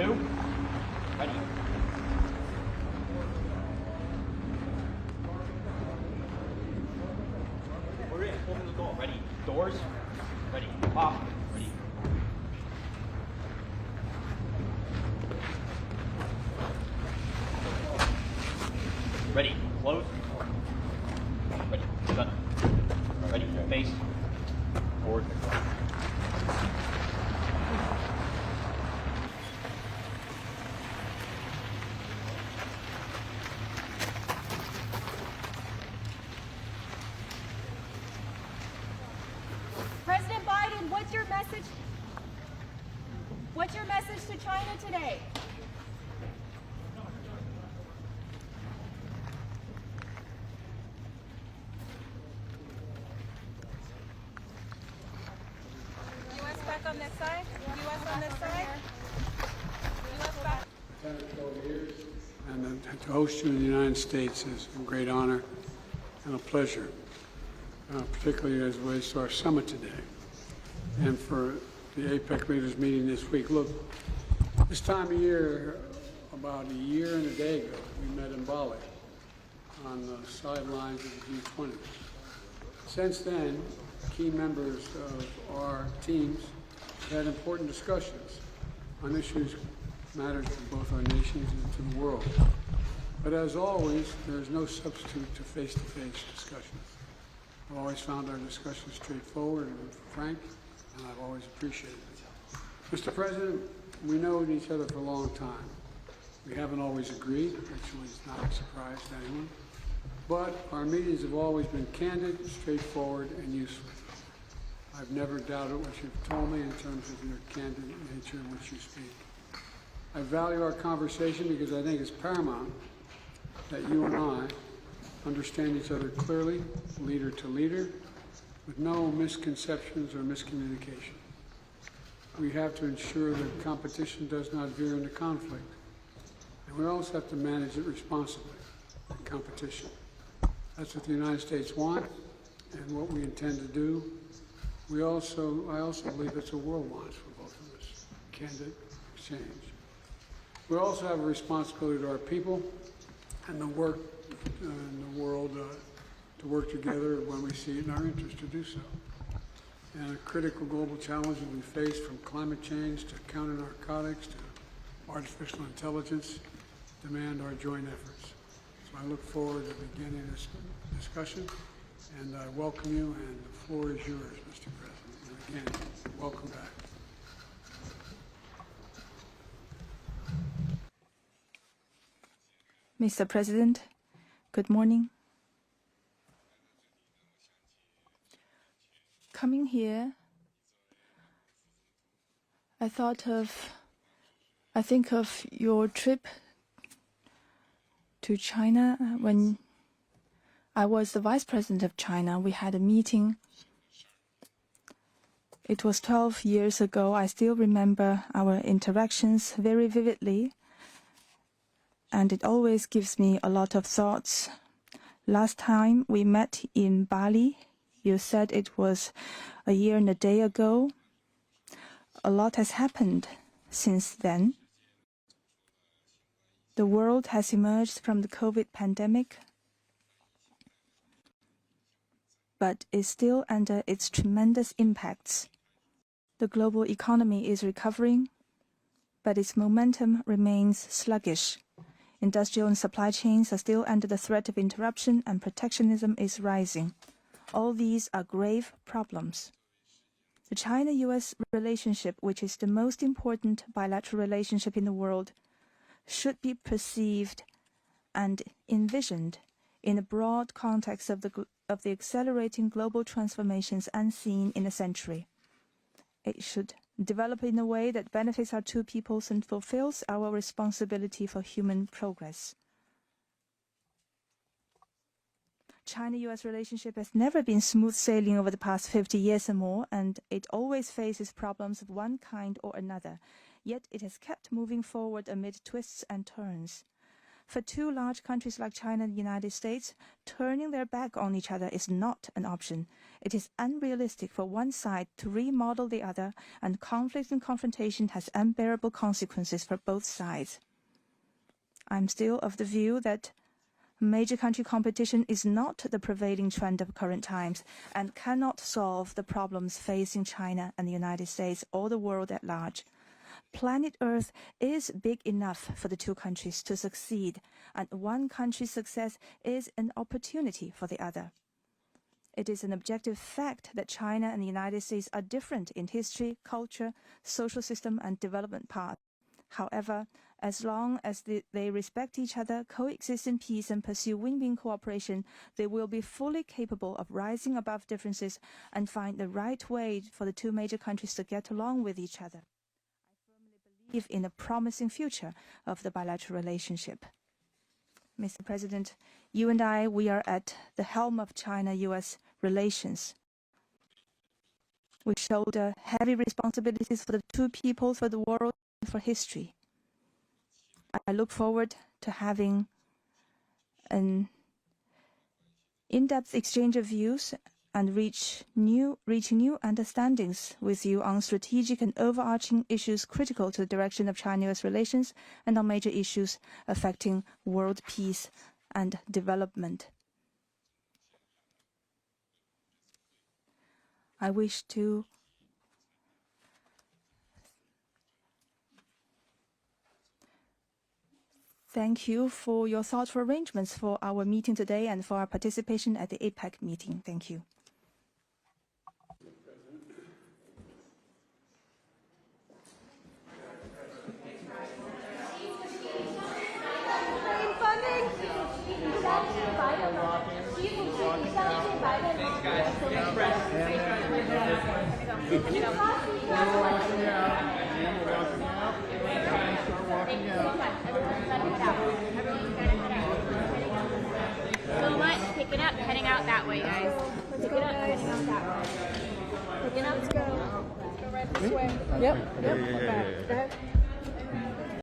2. Ready. We're in. Open the door. Ready. Doors. Ready. Pop. Ready. Ready. Close. Ready. Shut. Ready. Face. Forward. President Biden, what's your message? What's your message to China today? U.S. back on this side. U.S. on this side. U.S. back. 10 or 12 years. And to host you in the United States is a great honor and a pleasure, particularly as it relates to our summit today and for the APEC leaders meeting this week. Look, this time of year, about a year and a day ago, we met in Bali on the sidelines of the G20. Since then, key members of our teams had important discussions on issues matters to both our nations and to the world. But as always, there is no substitute to face-to-face discussions. I've always found our discussions straightforward and frank, and I've always appreciated it. Mr. President, we know each other for a long time. We haven't always agreed, which was not a surprise to anyone. But our meetings have always been candid, straightforward, and useful. I've never doubted what you've told me in terms of your candid nature in which you speak. I value our conversation because I think it's paramount that you and I understand each other clearly, leader to leader, with no misconceptions or miscommunication. We have to ensure that competition does not veer into conflict. And we also have to manage it responsibly, competition. That's what the United States wants and what we intend to do. I also believe it's a world wants for both of us, candid exchange. We also have a responsibility to our people and the work in the world to work together when we see it in our interest to do so. And a critical global challenge that we face, from climate change to counter-narcotics to artificial intelligence, demand our joint efforts. So I look forward to beginning this discussion, and I welcome you, and the floor is yours, Mr. President. And again, welcome back. Mr. President, good morning. Coming here, I think of your trip to China. When I was the Vice President of China, we had a meeting. It was 12 years ago. I still remember our interactions very vividly, and it always gives me a lot of thoughts. Last time we met in Bali, you said it was a year and a day ago. A lot has happened since then. The world has emerged from the COVID pandemic, but is still under its tremendous impacts. The global economy is recovering, but its momentum remains sluggish. Industrial and supply chains are still under the threat of interruption, and protectionism is rising. All these are grave problems. The China-US relationship, which is the most important bilateral relationship in the world, should be perceived and envisioned in a broad context of the accelerating global transformations unseen in a century. It should develop in a way that benefits our two peoples and fulfills our responsibility for human progress. China-US relationship has never been smooth sailing over the past 50 years or more, and it always faces problems of one kind or another. Yet it has kept moving forward amid twists and turns. For two large countries like China and the United States, turning their back on each other is not an option. It is unrealistic for one side to remodel the other, and conflict and confrontation has unbearable consequences for both sides. I'm still of the view that major country competition is not the prevailing trend of current times and cannot solve the problems facing China and the United States or the world at large. Planet Earth is big enough for the two countries to succeed, and one country's success is an opportunity for the other. It is an objective fact that China and the United States are different in history, culture, social system, and development path. However, as long as they respect each other, coexist in peace, and pursue win-win cooperation, they will be fully capable of rising above differences and find the right way for the two major countries to get along with each other. I firmly believe in a promising future of the bilateral relationship. Mr. President, you and I, we are at the helm of China-U.S. relations. We shoulder heavy responsibilities for the two peoples, for the world, and for history. I look forward to having an in-depth exchange of views and reaching new understandings with you on strategic and overarching issues critical to the direction of China-US relations and on major issues affecting world peace and development. I wish to thank you for your thoughtful arrangements for our meeting today and for our participation at the APEC meeting. Thank you. Pick it up, heading out that way, guys. Pick it up, heading out that way. Pick it up, let's go. Let's go right this way. Yep. Go ahead.